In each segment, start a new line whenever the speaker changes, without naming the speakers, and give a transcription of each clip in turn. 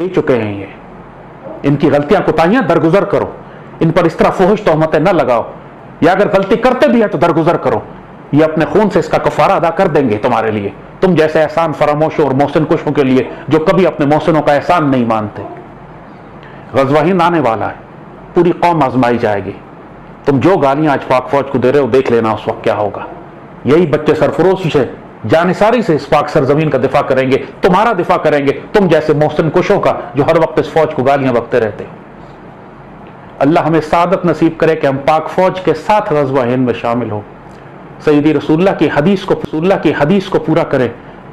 दे चुके हैं। ये इनकी गलतियां कोताहियां दरगुजर करो, इन पर इस तरह फुहश तोहमतें न लगाओ, या अगर गलती करते भी है तो दरगुजर करो। ये अपने खून से इसका कफारा अदा कर देंगे तुम्हारे लिए, तुम जैसे एहसान फरामोशों और मोहसिन कुशों के लिए जो कभी अपने मोहसिनों का एहसान नहीं मानते। गज़वा हिंद आने वाला है, पूरी कौम आजमाई जाएगी। तुम जो गालियां आज पाक फौज को दे रहे हो देख लेना उस वक्त क्या होगा। यही बच्चे सरफरोशी से जानिसारी से इस पाक सरजमीन का दिफा करेंगे, तुम्हारा दिफा करेंगे, तुम जैसे मोहसिन कुशों का जो हर वक्त इस फौज को गालियां बकते रहते हो। अल्लाह हमें सादत नसीब करे कि हम पाक फौज के साथ गज़वा हिंद में शामिल हो, सैयदी रसूलुल्लाह की हदीस को पूरा करें,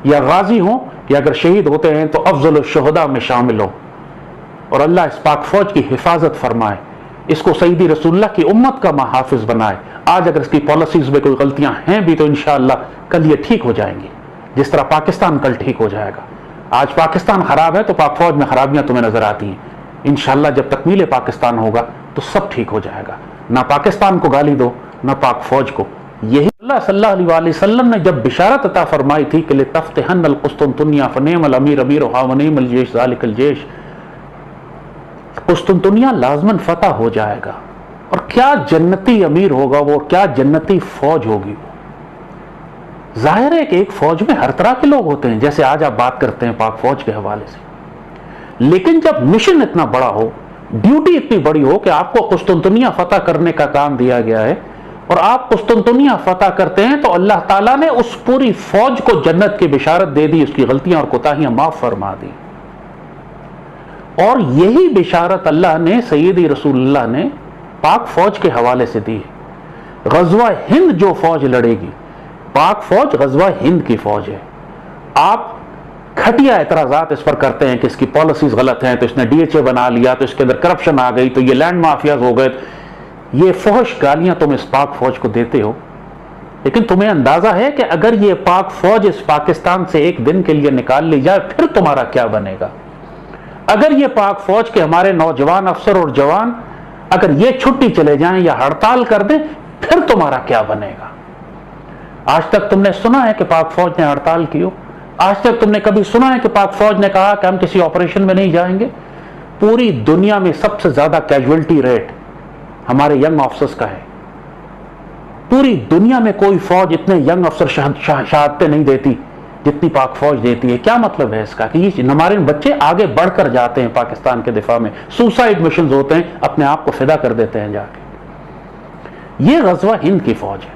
या गाजी हो या अगर शहीद होते हैं तो अफजल शुहदा में शामिल हो, और अल्लाह इस पाक फौज की हिफाजत फरमाए, इसको सैयदी रसूलुल्लाह की उम्मत का महाफिज बनाए। आज अगर इसकी पॉलिसीज में कोई गलतियां हैं भी तो इंशाअल्लाह कल ये ठीक हो जाएंगी, जिस तरह पाकिस्तान कल ठीक हो जाएगा। आज पाकिस्तान खराब है तो पाक फौज में खराबियां तुम्हें नजर आती हैं, इंशाअल्लाह जब तकमील पाकिस्तान होगा तो सब ठीक हो जाएगा। ना पाकिस्तान को गाली दो ना पाक फौज को। यही अल्लाह सल्लल्लाहु अलैहि वसल्लम ने जब बिशारत अता फरमाई थी कि लितफ्तिहन्नल कुस्तुनतुनिया फनेमल अमीर अमीरुहा वनेमल जेश ज़ालिकल जेश, कुस्तुनतुनिया लाजमन फतह हो जाएगा, और क्या जन्नती अमीर होगा वो, क्या जन्नती फौज होगी वो। जाहिर है कि एक फौज में हर तरह के लोग होते हैं, जैसे आज आप बात करते हैं पाक फौज के हवाले से, लेकिन जब मिशन इतना बड़ा हो, ड्यूटी इतनी बड़ी हो कि आपको कुस्तुनतुनिया फतह करने का काम दिया गया है और आप कुस्तुनतुनिया फतह करते हैं, तो अल्लाह ताला ने उस पूरी फौज को जन्नत की बिशारत दे दी, उसकी गलतियां और कोताहियां माफ फरमा दी। और यही बिशारत अल्लाह ने सैयदी रसूलुल्लाह ने पाक फौज के हवाले से दी है। गज़वा हिंद जो फौज लड़ेगी, पाक फौज गज़वा हिंद की फौज है। आप घटिया एतराजात इस पर करते हैं कि इसकी पॉलिसीज गलत हैं, तो इसने डीएचए बना लिया, तो इसके अंदर करप्शन आ गई, तो ये लैंड माफियाज हो गए। ये फौज गालियां तुम इस पाक फौज को देते हो, लेकिन तुम्हें अंदाजा है कि अगर ये पाक फौज इस पाकिस्तान से एक दिन के लिए निकाल ली जाए फिर तुम्हारा क्या बनेगा। अगर ये पाक फौज के हमारे नौजवान अफसर और जवान अगर ये छुट्टी चले जाएं या हड़ताल कर दें फिर तुम्हारा क्या बनेगा। आज तक तुमने सुना है कि पाक फौज ने हड़ताल की हो? आज तक तुमने कभी सुना है कि पाक फौज ने कहा कि हम किसी ऑपरेशन में नहीं जाएंगे? पूरी दुनिया में सबसे ज्यादा कैजुअलिटी रेट हमारे यंग ऑफिसर्स का है। पूरी दुनिया में कोई फौज इतने यंग अफसर शहादतें नहीं देती जितनी पाक फौज देती है। क्या मतलब है इसका कि ये हमारे बच्चे आगे बढ़कर जाते हैं पाकिस्तान के दिफा में, सुसाइड मिशन होते हैं, अपने आप को फिदा कर देते हैं जाके। ये गज़वा हिंद की फौज है।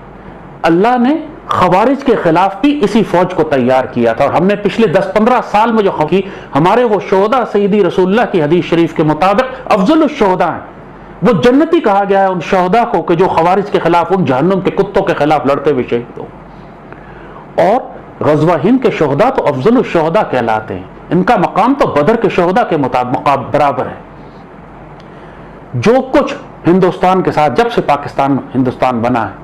अल्लाह ने खवारिज के खिलाफ भी इसी फौज को तैयार किया था, और हमने पिछले 10-15 साल में जो की हमारे वो शोहदा सैयदी रसूलुल्लाह की हदीस शरीफ के मुताबिक अफजल शोहदा हैं, वो जन्नती कहा गया है उन शोहदा को कि जो खवारिज के खिलाफ, उन जहन्नुम के कुत्तों के खिलाफ लड़ते हुए शहीद हो। और गज़वा हिंद के शोहदा तो अफजल शोहदा कहलाते हैं, इनका मकाम तो बदर के शोहदा के मुताबिक बराबर है। जो कुछ हिंदुस्तान के साथ जब से हिंदुस्तान बना है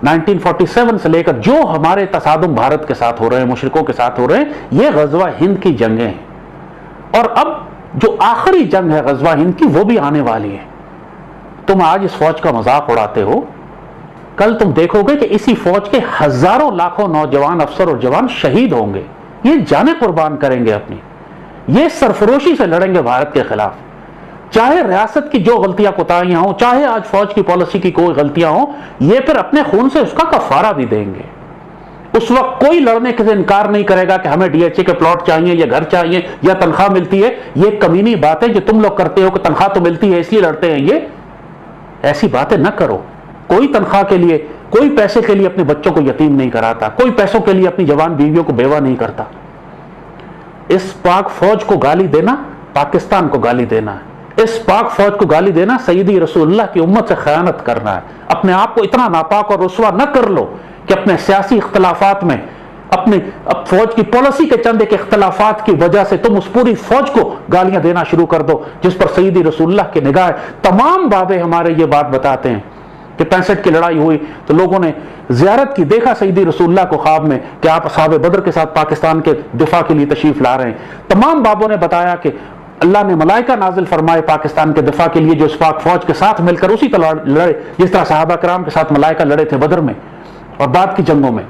1947 से लेकर जो हमारे तसादुम भारत के साथ हो रहे हैं, मुशरिकों के साथ हो रहे हैं, ये गज़वा हिंद की जंगें हैं। और अब जो आखिरी जंग है गज़वा हिंद की वो भी आने वाली है। तुम आज इस फौज का मजाक उड़ाते हो, कल तुम देखोगे कि इसी फौज के हजारों लाखों नौजवान अफसर और जवान शहीद होंगे। ये जाने कुर्बान करेंगे अपनी, ये सरफरोशी से लड़ेंगे भारत के खिलाफ। चाहे रियासत की जो गलतियां कोताहियां हो, चाहे आज फौज की पॉलिसी की कोई गलतियां हो, ये फिर अपने खून से उसका कफारा भी देंगे। उस वक्त कोई लड़ने से इनकार नहीं करेगा कि हमें डीएचए के प्लॉट चाहिए या घर चाहिए या तनख्वाह मिलती है। ये कमीनी बातें जो तुम लोग करते हो कि तनख्वाह तो मिलती है इसलिए लड़ते हैं, ये ऐसी बातें न करो। कोई तनख्वाह के लिए, कोई पैसे के लिए अपने बच्चों को यतीम नहीं कराता, कोई पैसों के लिए अपनी जवान बीवियों को बेवा नहीं करता। इस पाक फौज को गाली देना पाकिस्तान को गाली देना है। इस पाक फौज को गाली देना सैयदी रसूलुल्लाह की उम्मत से खयानत करना है। अपने आप को इतना नापाक और रुस्वा न कर लो कि अपने सियासी इख्तलाफात में, अपने फौज की पॉलिसी के चंद एक इख्तलाफात की वजह से तुम उस पूरी फौज को गालियां देना शुरू कर दो जिस पर सैयदी रसूलुल्लाह की निगाह है। तमाम बाबे हमारे ये बात बताते हैं कि 65 की लड़ाई हुई तो लोगों ने जियारत की, देखा सैयदी रसूलुल्लाह को ख्वाब में कि आप असहाबे बदर के साथ पाकिस्तान के दिफा के लिए तशरीफ ला रहे हैं। तमाम बाबों ने बताया कि अल्लाह ने मलाइका नाजिल फरमाए पाकिस्तान के दिफा के लिए जो इस पाक फौज के साथ मिलकर उसी तरह लड़े जिस तरह सहाबा कराम के साथ मलाइका लड़े थे बदर में और बाद की जंगों में।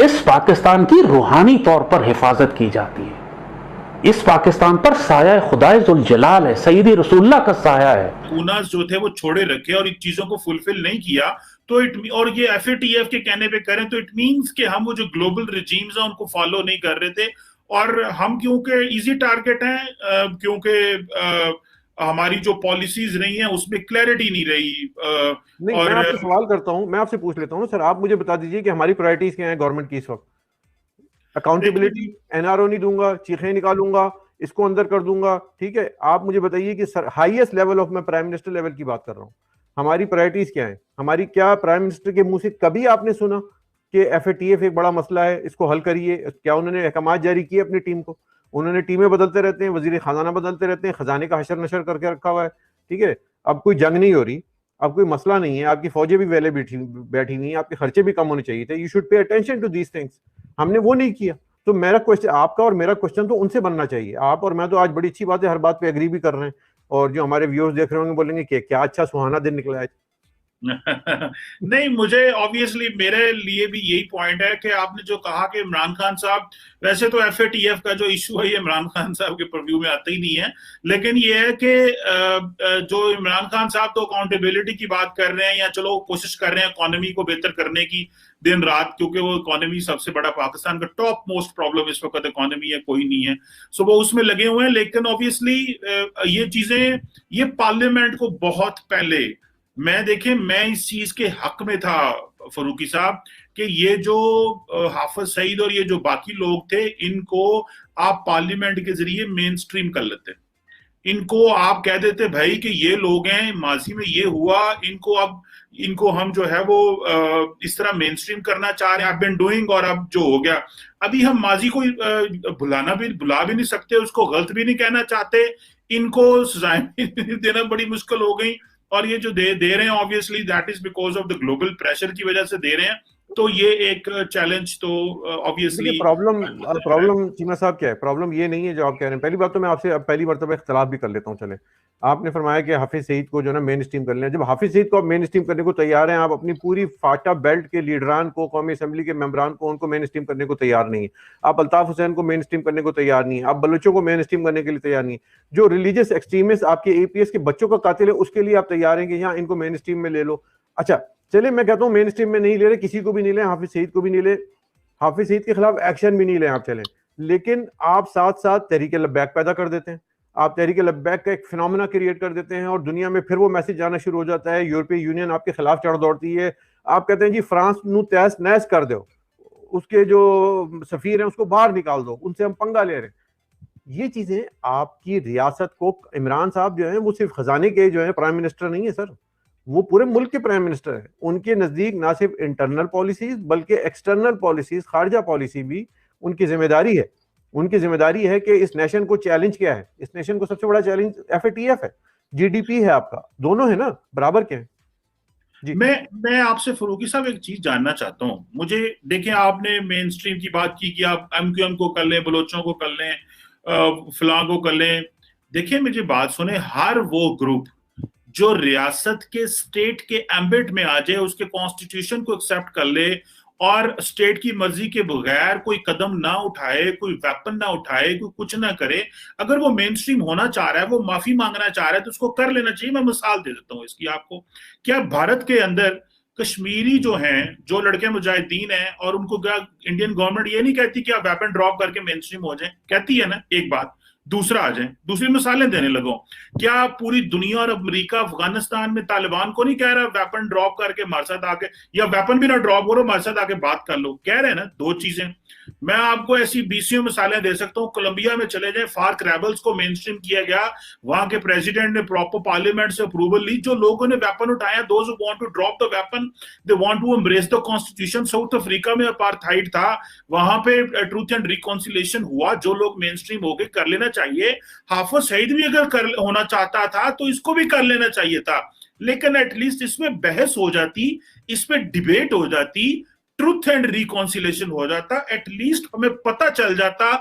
इस पाकिस्तान की रूहानी तौर पर हिफाजत की जाती है। इस पाकिस्तान पर साया खुदाए जुल जलाल है, सईदी रसूलुल्लाह का साया है।
ऊनास जो थे वो छोड़े रखे और इन चीजों को फुलफिल नहीं किया, तो और ये एफएटीएफ के कहने पे करें तो इट मींस कि हम वो जो ग्लोबल रिजीम्स हैं उनको फॉलो नहीं कर रहे थे, और हम क्योंकि इजी टारगेट हैं, क्योंकि हमारी जो पॉलिसीज रही हैं उसमें क्लैरिटी नहीं रही।
नहीं,
और
मैं आपसे सवाल करता हूं, मैं आपसे पूछ लेता हूं सर, आप मुझे बता दीजिए कि हमारी प्रायोरिटीज क्या है गवर्नमेंट की इस वक्त। अकाउंटेबिलिटी, एनआरओ नहीं दूंगा, चीखें निकालूंगा, इसको अंदर कर दूंगा, ठीक है। आप मुझे बताइए कि सर हाईएस्ट लेवल ऑफ, मैं प्राइम मिनिस्टर लेवल की बात कर रहा हूँ, हमारी प्रायोरिटीज क्या है? हमारी क्या प्राइम मिनिस्टर के मुंह से कभी आपने सुना कि एफएटीएफ एक बड़ा मसला है, इसको हल करिए? क्या उन्होंने अहकाम जारी किए अपनी टीम को? उन्होंने टीमें बदलते रहते हैं, वजीर खजाना बदलते रहते हैं, खजाने का हशर नशर करके रखा हुआ है, ठीक है। अब कोई जंग नहीं हो रही, अब कोई मसला नहीं है, आपकी फौजें भी वेले बैठी हुई हैं, आपके खर्चे भी कम होने चाहिए थे, you should pay attention to these things. हमने वो नहीं किया। तो मेरा क्वेश्चन आपका और मेरा क्वेश्चन तो उनसे बनना चाहिए। आप और मैं तो आज बड़ी अच्छी बात है, हर बात पे एग्री भी कर रहे हैं, और जो हमारे व्यूअर्स देख रहे होंगे बोलेंगे कि क्या अच्छा सुहाना दिन निकला है।
नहीं, मुझे ऑब्वियसली मेरे लिए भी यही पॉइंट है कि आपने जो कहा कि इमरान खान साहब, वैसे तो एफएटीएफ का जो इशू है ये इमरान खान साहब के परव्यू में आता ही नहीं है, लेकिन ये है कि जो इमरान खान साहब तो अकाउंटेबिलिटी की बात कर रहे हैं, या चलो कोशिश कर रहे हैं इकोनॉमी को बेहतर करने की दिन रात, क्योंकि वो इकोनॉमी सबसे बड़ा पाकिस्तान का टॉप मोस्ट प्रॉब्लम इस वक्त इकोनॉमी है, कोई नहीं है, सो वो उसमें लगे हुए हैं। लेकिन ऑब्वियसली ये चीजें, ये पार्लियामेंट को बहुत पहले, मैं देखें, मैं इस चीज के हक में था फरूकी साहब कि ये जो हाफिज सईद और ये जो बाकी लोग थे, इनको आप पार्लियामेंट के जरिए मेन स्ट्रीम कर लेते, इनको आप कह देते भाई कि ये लोग हैं, माजी में ये हुआ, इनको हम जो है वो इस तरह मेन स्ट्रीम करना चाह रहे हैं, बिन डूइंग, और अब जो हो गया, अभी हम माजी को बुला भी नहीं सकते, उसको गलत भी नहीं कहना चाहते, इनको सजाएं देना बड़ी मुश्किल हो गई, और ये जो दे रहे हैं obviously that is because of the global pressure की वजह से दे रहे हैं, तो ये एक चैलेंज तो ऑब्वियसली।
प्रॉब्लम चीमा साहब क्या है? प्रॉब्लम ये नहीं है जो आप कह रहे हैं। पहली बात तो मैं आपसे पहली मरतबा इख्तलाफ भी कर लेता हूँ। चले, आपने फरमाया कि हाफिज सईद को जो है ना मेन स्ट्रीम कर लें। जब हाफिज सईद को आप मेन स्ट्रीम करने को तैयार हैं, आप अपनी पूरी फाटा बेल्ट के लीडरान को, कौमी असम्बली के मेंबरान को, उनको मेन स्ट्रीम करने को तैयार नहीं है। आप अल्ताफ हुसैन को मेन स्ट्रीम करने को तैयार नहीं है, आप बलोचों को मेन स्ट्रीम करने के लिए तैयार नहीं है। जो रिलीजियस एक्सट्रीमिस्ट आपके एपीएस के बच्चों का कातिल है, उसके लिए आप तैयार हैं कि यहाँ इनको मेन स्ट्रीम में ले लो। अच्छा चले, मैं कहता हूँ मेन स्ट्रीम में नहीं ले रहे, किसी को भी नहीं ले, हाफिज सईद को भी नहीं ले, हाफिज सईद के खिलाफ एक्शन भी नहीं ले आप, चलें, लेकिन आप साथ साथ तहरीक लब्बैक पैदा कर देते हैं। आप तहरीक लब्बैक का एक फिनोमेना क्रिएट कर देते हैं, और दुनिया में फिर वो मैसेज आना शुरू हो जाता है, यूरोपीय यूनियन आपके खिलाफ चढ़ दौड़ती है। आप कहते हैं जी फ्रांस नू तहस नहस कर दो, उसके जो सफीर हैं उसको बाहर निकाल दो, उनसे हम पंगा ले रहे हैं। ये चीजें आपकी रियासत को, इमरान साहब जो है वो सिर्फ खजाने के जो है प्राइम मिनिस्टर नहीं है सर, वो पूरे मुल्क के प्राइम मिनिस्टर है। उनके नजदीक ना सिर्फ इंटरनल पॉलिसीज बल्कि एक्सटर्नल पॉलिसीज, खारजा पॉलिसी भी उनकी जिम्मेदारी है। उनकी जिम्मेदारी है कि इस नेशन को चैलेंज क्या है, इस नेशन को सबसे बड़ा चैलेंज एफएटीएफ है, जीडीपी है आपका, दोनों है ना, बराबर के हैं जी।
मैं आपसे फरूकी साहब एक चीज जानना चाहता हूँ। मुझे देखें, आपने मेन स्ट्रीम की बात की कि आप एमक्यूएम को कर लें, बलोचों को कर लें, फलां को कर लें। देखिए मुझे बात सुने, हर वो ग्रुप जो रियासत के, स्टेट के एम्बिट में आ जाए, उसके कॉन्स्टिट्यूशन को एक्सेप्ट कर ले और स्टेट की मर्जी के बगैर कोई कदम ना उठाए, कोई वेपन ना उठाए, कोई कुछ ना करे, अगर वो मेन स्ट्रीम होना चाह रहा है, वो माफी मांगना चाह रहा है, तो उसको कर लेना चाहिए। मैं मिसाल दे देता हूँ इसकी आपको। क्या भारत के अंदर कश्मीरी जो हैं, जो लड़के मुजाहिदीन हैं, और उनको क्या इंडियन गवर्नमेंट ये नहीं कहती कि आप वेपन ड्रॉप करके मेन स्ट्रीम हो जाए? कहती है ना, एक बात। दूसरा आ जाए, दूसरी मिसालें देने लगो। क्या पूरी दुनिया और अमेरिका अफगानिस्तान में तालिबान को नहीं कह रहा वेपन ड्रॉप करके हमारे साथ आके, या वेपन भी ना ड्रॉप करो, हमारे साथ आके बात कर लो? कह रहे हैं ना, दो चीजें। मैं आपको ऐसी 20 मिसालें दे सकता हूँ। कोलंबिया में चले जाए, फार्क रेबल्स को मेन स्ट्रीम किया गया, वहां के प्रेसिडेंट ने प्रॉपर पार्लियामेंट से अप्रूवल ली, जो लोगों ने वेपन उठाया, those who want to drop the weapon, they want to embrace the constitution. South Africa में अपार्थाइड था, वहां पे ट्रूथ एंड रिकॉन्सिलिएशन हुआ, जो लोग मेन स्ट्रीम हो गए, कर लेना चाहिए। हाफिज सईद भी अगर होना चाहता था तो इसको भी कर लेना चाहिए था, लेकिन एटलीस्ट इसमें बहस हो जाती, इस पे डिबेट हो जाती, ट्रूथ एंड रिकॉन्सिलेशन हो जाता, एटलीस्ट हमें पता चल जाता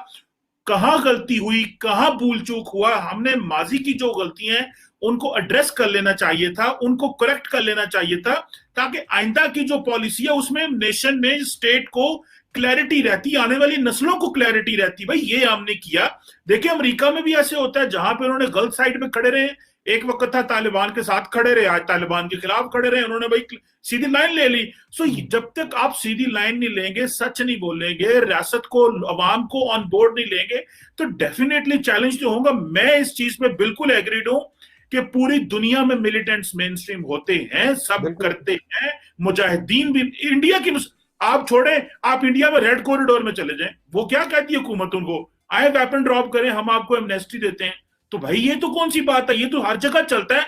कहां गलती हुई, कहां भूल चूक हुआ। हमने माजी की जो गलतियां हैं उनको एड्रेस कर लेना चाहिए था, उनको करेक्ट कर लेना चाहिए था, ताकि आइंदा की जो पॉलिसी है उसमें नेशन में, स्टेट को क्लैरिटी रहती, आने वाली नस्लों को क्लैरिटी रहती, भाई ये हमने किया। देखिए अमेरिका में भी ऐसे होता है, जहां पे उन्होंने गलत साइड पे खड़े रहे, एक वक्त था तालिबान के साथ खड़े रहे, आज तालिबान के खिलाफ खड़े रहे, उन्होंने भाई सीधी लाइन ले ली। सो जब तक आप सीधी लाइन नहीं लेंगे, सच नहीं बोलेंगे, रियासत को, अवाम को ऑन बोर्ड नहीं लेंगे, तो डेफिनेटली चैलेंज तो होगा। मैं इस चीज पे बिल्कुल एग्रीड हूं कि पूरी दुनिया में मिलिटेंट्स मेन स्ट्रीम होते हैं, सब करते हैं, मुजाहिदीन भी। इंडिया की आप छोड़े, आप इंडिया में रेड कॉरिडोर में चले जाएं, वो क्या कहती है हुकूमत उनको, आए वेपन ड्रॉप करें, हम आपको एमनेस्टी देते हैं। तो भाई ये तो कौन सी बात है, ये तो हर जगह चलता है।